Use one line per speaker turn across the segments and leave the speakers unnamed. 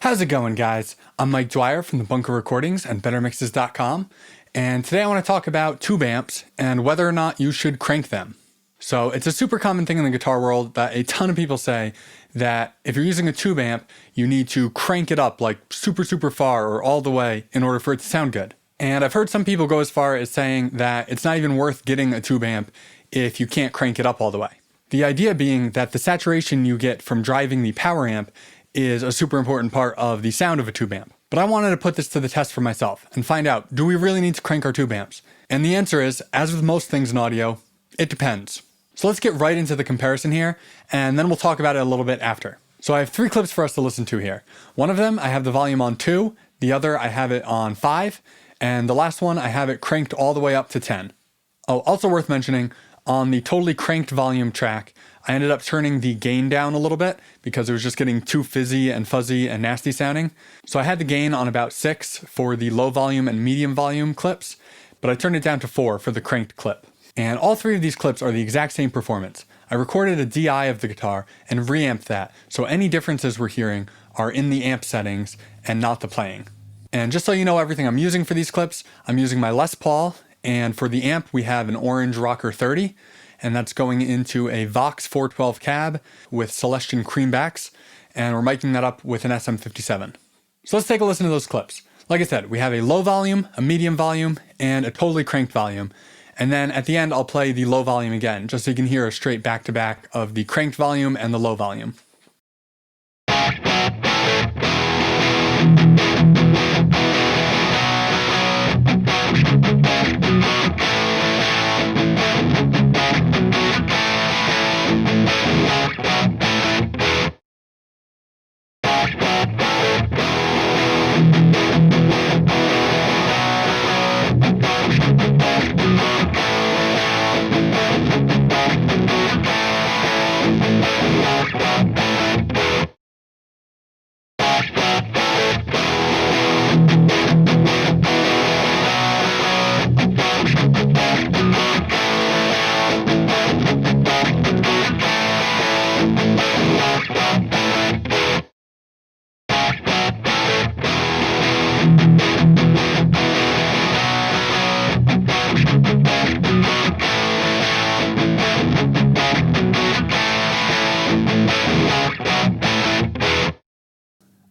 How's it going, guys? I'm Mike Dwyer from the Bunker Recordings and BetterMixes.com, and today I want to talk about tube amps and whether or not you should crank them. So it's a super common thing in the guitar world that a ton of people say that if you're using a tube amp, you need to crank it up like super far or all the way in order for it to sound good. And I've heard some people go as far as saying that it's not even worth getting a tube amp if you can't crank it up all the way. The idea being that the saturation you get from driving the power amp is a super important part of the sound of a tube amp. But I wanted to put this to the test for myself and find out, do we really need to crank our tube amps? And the answer is, as with most things in audio, it depends. So let's get right into the comparison here, and then we'll talk about it a little bit after. So I have 3 clips for us to listen to here. One of them, I have the volume on 2, the other, I have it on 5, and the last one, I have it cranked all the way up to 10. Oh, also worth mentioning, on the totally cranked volume track, I ended up turning the gain down a little bit because it was just getting too fizzy and fuzzy and nasty sounding. So I had the gain on about 6 for the low volume and medium volume clips, but I turned it down to 4 for the cranked clip. And all 3 of these clips are the exact same performance. I recorded a DI of the guitar and reamped that, so any differences we're hearing are in the amp settings and not the playing. And just so you know everything I'm using for these clips, I'm using my Les Paul, and for the amp we have an Orange Rocker 30, and that's going into a Vox 412 cab with Celestion creambacks, and we're miking that up with an SM57. So let's take a listen to those clips. Like I said, we have a low volume, a medium volume, and a totally cranked volume. And then at the end, I'll play the low volume again, just so you can hear a straight back-to-back of the cranked volume and the low volume.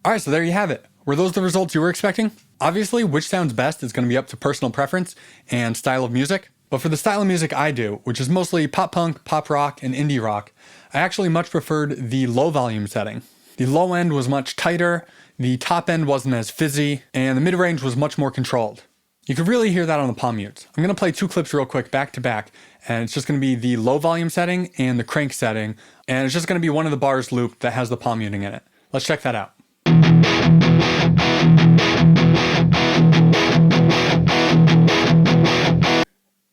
Alright, so there you have it. Were those the results you were expecting? Obviously, which sounds best is going to be up to personal preference and style of music. But for the style of music I do, which is mostly pop punk, pop rock, and indie rock, I actually much preferred the low volume setting. The low end was much tighter, the top end wasn't as fizzy, and the mid-range was much more controlled. You could really hear that on the palm mutes. I'm going to play 2 clips real quick back to back, and it's just going to be the low volume setting and the crank setting, and it's just going to be one of the bars looped that has the palm muting in it. Let's check that out.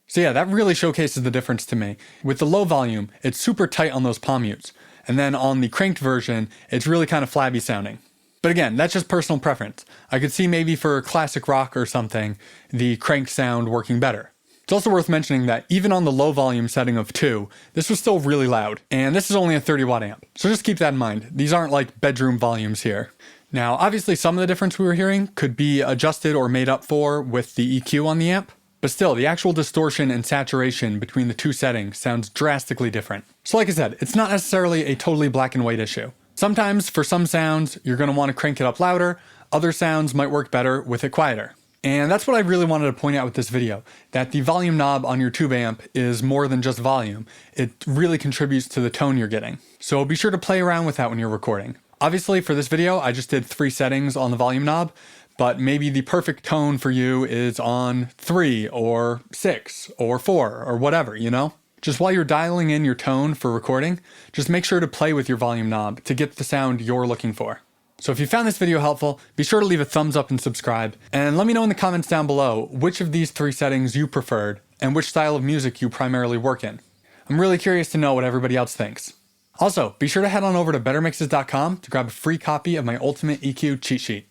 So yeah, that really showcases the difference to me. With the low volume, it's super tight on those palm mutes. And then on the cranked version, it's really kind of flabby sounding. But again, that's just personal preference. I could see maybe for classic rock or something, the crank sound working better. It's also worth mentioning that even on the low volume setting of 2, this was still really loud. And this is only a 30 watt amp. So just keep that in mind. These aren't like bedroom volumes here. Now, obviously some of the difference we were hearing could be adjusted or made up for with the EQ on the amp. But still, the actual distortion and saturation between the 2 settings sounds drastically different. So like I said, it's not necessarily a totally black and white issue. Sometimes, for some sounds, you're going to want to crank it up louder. Other sounds might work better with it quieter. And that's what I really wanted to point out with this video, that the volume knob on your tube amp is more than just volume. It really contributes to the tone you're getting. So be sure to play around with that when you're recording. Obviously, for this video, I just did 3 settings on the volume knob, but maybe the perfect tone for you is on 3 or 6 or 4 or whatever, you know? Just while you're dialing in your tone for recording, just make sure to play with your volume knob to get the sound you're looking for. So if you found this video helpful, be sure to leave a thumbs up and subscribe, and let me know in the comments down below which of these 3 settings you preferred and which style of music you primarily work in. I'm really curious to know what everybody else thinks. Also, be sure to head on over to BetterMixes.com to grab a free copy of my Ultimate EQ cheat sheet.